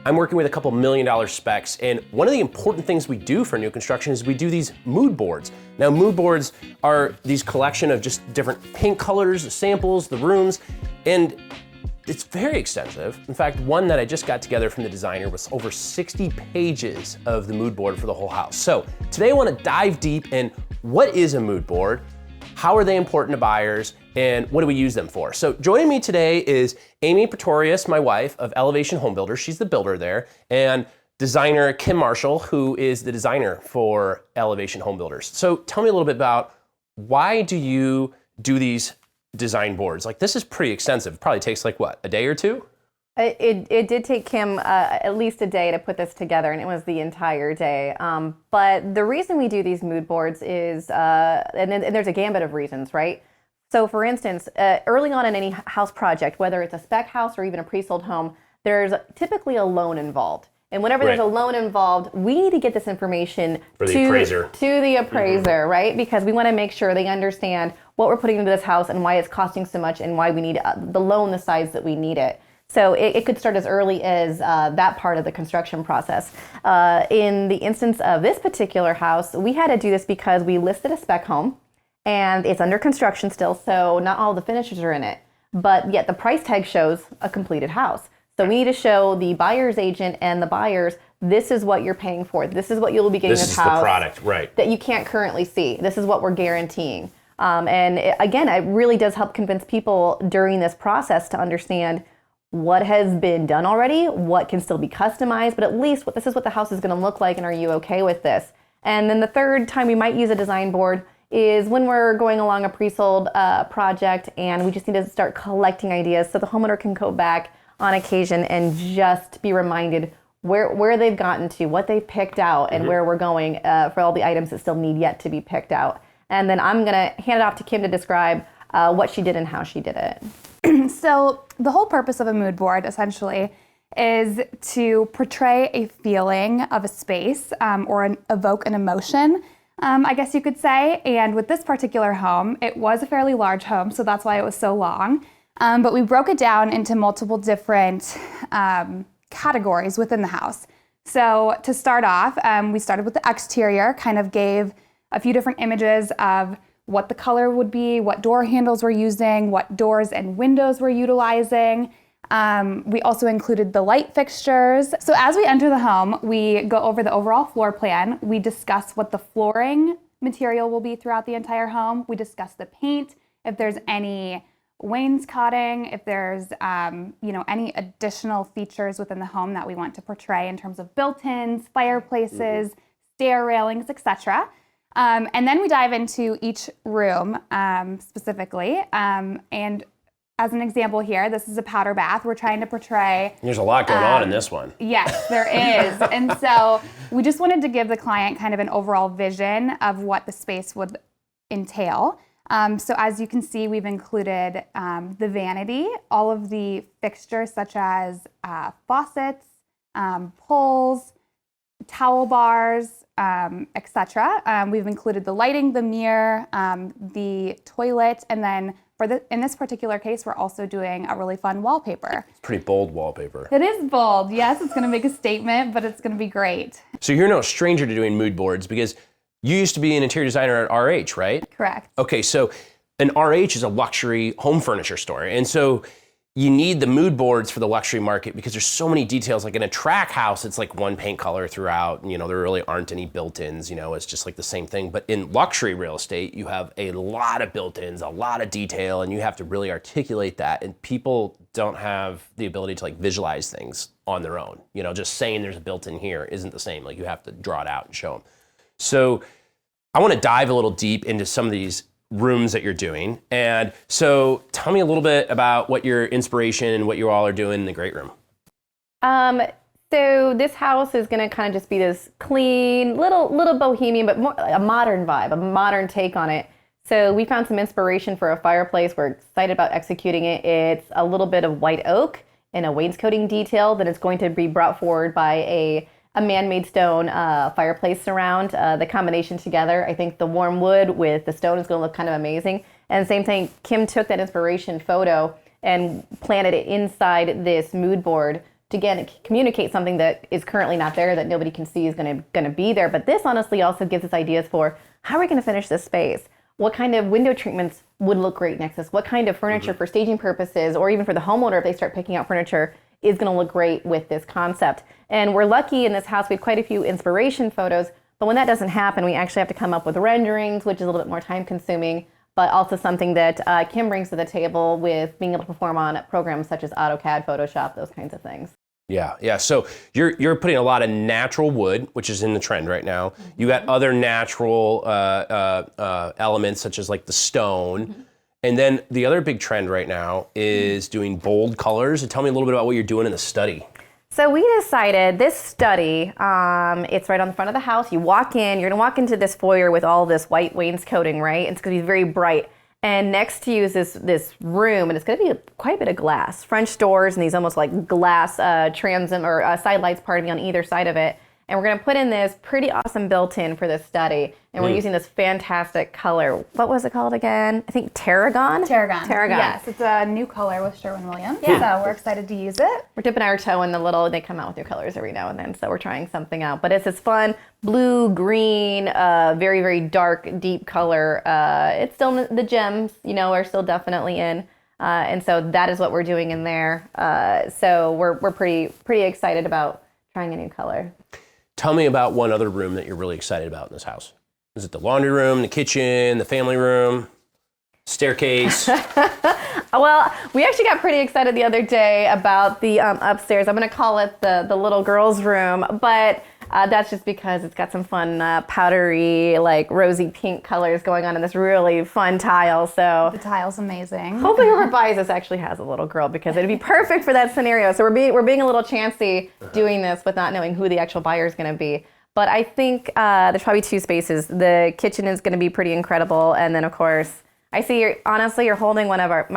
I'm working with a couple $1 million specs, and one of the important things we do for new construction is we do these mood boards. Now, mood boards are these collection of just different paint colors, the samples, the rooms, and it's very extensive. In fact, one that I just got together from the designer was over 60 pages of the mood board for the whole house. So today I want to dive deep in what is a mood board, how are they important to buyers, and what do we use them for? So joining me today is Amy Pretorius, my wife, of Elevation Home Builders. She's the builder there, and designer Kim Marshall, who is the designer for Elevation Home Builders. So tell me a little bit about why do you do these design boards? Like, this is pretty extensive. It probably takes like what, a day or two? It did take Kim at least a day to put this together, and it was the entire day. But the reason we do these mood boards is, and there's a gambit of reasons, right? So for instance, early on in any house project, whether it's a spec house or even a pre-sold home, there's typically a loan involved. And whenever there's a loan involved, we need to get this information to the appraiser, right? Because we want to make sure they understand what we're putting into this house and why it's costing so much and why we need the loan the size that we need it. So it could start as early as that part of the construction process. In the instance of this particular house, we had to do this because we listed a spec home and it's under construction still, so not all the finishes are in it. But yet the price tag shows a completed house. So we need to show the buyer's agent and the buyers, this is what you're paying for. This is what you'll be getting this house. This is the product, right? That you can't currently see. This is what we're guaranteeing. Again, it really does help convince people during this process to understand what has been done already, what can still be customized, but at least this is what the house is going to look like, and are you okay with this? And then the third time we might use a design board is when we're going along a pre-sold project and we just need to start collecting ideas so the homeowner can go back on occasion and just be reminded where they've gotten to, what they've picked out, and where we're going for all the items that still need yet to be picked out. And then I'm going to hand it off to Kim to describe what she did and how she did it. So the whole purpose of a mood board essentially is to portray a feeling of a space or evoke an emotion, I guess you could say. And with this particular home, it was a fairly large home, so that's why it was so long. But we broke it down into multiple different categories within the house. So to start off, we started with the exterior, kind of gave a few different images of what the color would be, what door handles we're using, what doors and windows we're utilizing. We also included the light fixtures. So as we enter the home, we go over the overall floor plan. We discuss what the flooring material will be throughout the entire home. We discuss the paint, if there's any wainscoting, if there's any additional features within the home that we want to portray in terms of built-ins, fireplaces, stair railings, etc. And then we dive into each room specifically. And as an example here, this is a powder bath. We're trying to portray... There's a lot going on in this one. Yes, there is. And so we just wanted to give the client kind of an overall vision of what the space would entail. So as you can see, we've included the vanity, all of the fixtures such as faucets, pulls, towel bars, etc. We've included the lighting, the mirror, the toilet, and then in this particular case, we're also doing a really fun wallpaper. It's pretty bold wallpaper. It is bold. Yes, it's going to make a statement, but it's going to be great. So you're no stranger to doing mood boards because you used to be an interior designer at RH, right? Correct. Okay, so an RH is a luxury home furniture store, and so you need the mood boards for the luxury market because there's so many details. Like in a track house, it's like one paint color throughout. There really aren't any built-ins. It's just like the same thing. But in luxury real estate, you have a lot of built-ins, a lot of detail, and you have to really articulate that. And people don't have the ability to visualize things on their own. Just saying there's a built-in here isn't the same. Like you have to draw it out and show them. So I want to dive a little deep into some of these rooms that you're doing. And so tell me a little bit about what your inspiration and what you all are doing in the great room. So this house is going to kind of just be this clean, little bohemian, but more a modern vibe, a modern take on it. So we found some inspiration for a fireplace. We're excited about executing it. It's a little bit of white oak and a wainscoting detail that is going to be brought forward by a man-made stone fireplace surround. The combination together, I think the warm wood with the stone is going to look kind of amazing. And same thing, Kim took that inspiration photo and planted it inside this mood board to again communicate something that is currently not there, that nobody can see is going to be there. But this honestly also gives us ideas for how are we going to finish this space? What kind of window treatments would look great next to this? What kind of furniture for staging purposes, or even for the homeowner if they start picking out furniture, is going to look great with this concept? And we're lucky in this house, we have quite a few inspiration photos, but when that doesn't happen, we actually have to come up with renderings, which is a little bit more time consuming, but also something that Kim brings to the table with being able to perform on programs such as AutoCAD, Photoshop, those kinds of things. Yeah. So you're putting a lot of natural wood, which is in the trend right now. You got other natural elements such as like the stone. And then the other big trend right now is doing bold colors. And tell me a little bit about what you're doing in the study. So we decided this study, it's right on the front of the house. You walk in, you're gonna walk into this foyer with all this white wainscoting, right? It's gonna be very bright. And next to you is this room, and it's going to be quite a bit of glass. French doors and these almost like glass transom or side lights, pardon me, on either side of it. And we're going to put in this pretty awesome built-in for this study. And we're using this fantastic color. What was it called again? I think Tarragon? Tarragon. Tarragon. Yes, it's a new color with Sherwin-Williams. Yeah. So we're excited to use it. We're dipping our toe in they come out with new colors every now and then. So we're trying something out. But it's this fun blue, green, very, very dark, deep color. It's still, the gems, are still definitely in. And so that is what we're doing in there. So we're pretty excited about trying a new color. Tell me about one other room that you're really excited about in this house. Is it the laundry room, the kitchen, the family room, staircase? Well, we actually got pretty excited the other day about the upstairs. I'm going to call it the little girls' room, but that's just because it's got some fun powdery, like rosy pink colors going on in this really fun tile. So the tile's amazing. Hopefully whoever buys this actually has a little girl, because it'd be perfect for that scenario. So we're being a little chancy doing this with not knowing who the actual buyer is going to be. But I think there's probably two spaces. The kitchen is going to be pretty incredible, and then of course, I see you're holding one of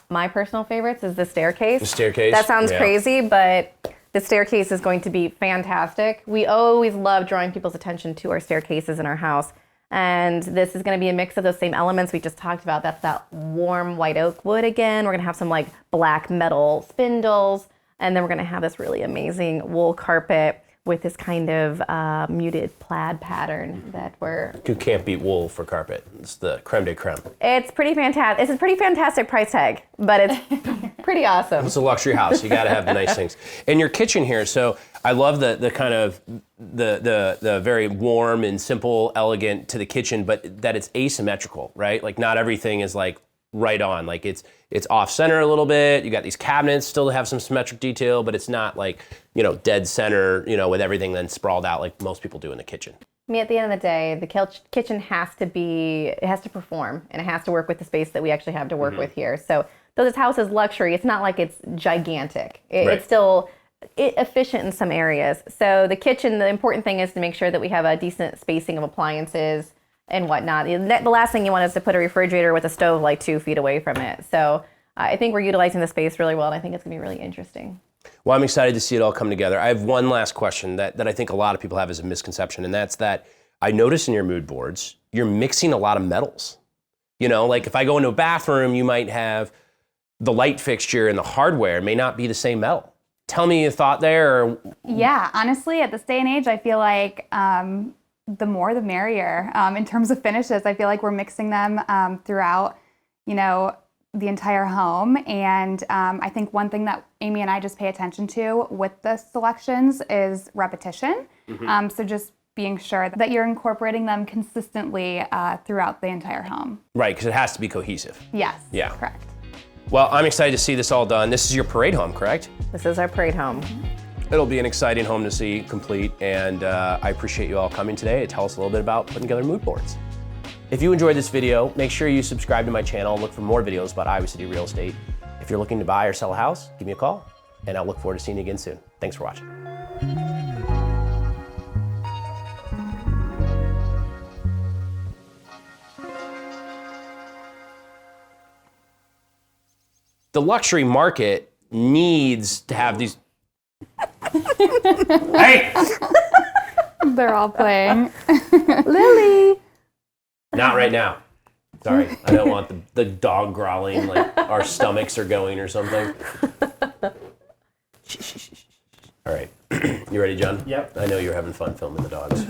my personal favorites is the staircase. The staircase. That sounds crazy, but the staircase is going to be fantastic. We always love drawing people's attention to our staircases in our house. And this is going to be a mix of those same elements we just talked about. That's that warm white oak wood again. We're going to have some like black metal spindles. And then we're going to have this really amazing wool carpet with this kind of muted plaid pattern that You can't beat wool for carpet. It's the creme de creme. It's pretty fantastic. It's a pretty fantastic price tag, but it's pretty awesome. It's a luxury house. You got to have the nice things. And your kitchen here, so I love the kind of the very warm and simple, elegant to the kitchen, but that it's asymmetrical, right? Like not everything is like right on. Like it's off center a little bit. You got these cabinets still to have some symmetric detail, but it's not like, dead center, with everything then sprawled out like most people do in the kitchen. I mean, at the end of the day, the kitchen has to perform, and it has to work with the space that we actually have to work with here. So though this house is luxury, it's not like it's gigantic. It's still efficient in some areas. So the kitchen, the important thing is to make sure that we have a decent spacing of appliances and whatnot. The last thing you want is to put a refrigerator with a stove like 2 feet away from it. So I think we're utilizing the space really well, and I think it's going to be really interesting. Well, I'm excited to see it all come together. I have one last question that I think a lot of people have as a misconception, and that's that I notice in your mood boards, you're mixing a lot of metals. Like if I go into a bathroom, you might have the light fixture and the hardware may not be the same metal. Tell me your thought there. Yeah, honestly, at this day and age, I feel like the more the merrier. In terms of finishes, I feel like we're mixing them throughout, the entire home. And I think one thing that Amy and I just pay attention to with the selections is repetition. So just being sure that you're incorporating them consistently throughout the entire home. Right, because it has to be cohesive. Yes, yeah. Correct. Well, I'm excited to see this all done. This is your parade home, correct? This is our parade home. It'll be an exciting home to see complete, and I appreciate you all coming today to tell us a little bit about putting together mood boards. If you enjoyed this video, make sure you subscribe to my channel and look for more videos about Iowa City real estate. If you're looking to buy or sell a house, give me a call, and I'll look forward to seeing you again soon. Thanks for watching. The luxury market needs to have these. Hey! They're all playing. Lily! Not right now. Sorry, I don't want the dog growling like our stomachs are going or something. All right. You ready, John? Yep. I know you're having fun filming the dogs.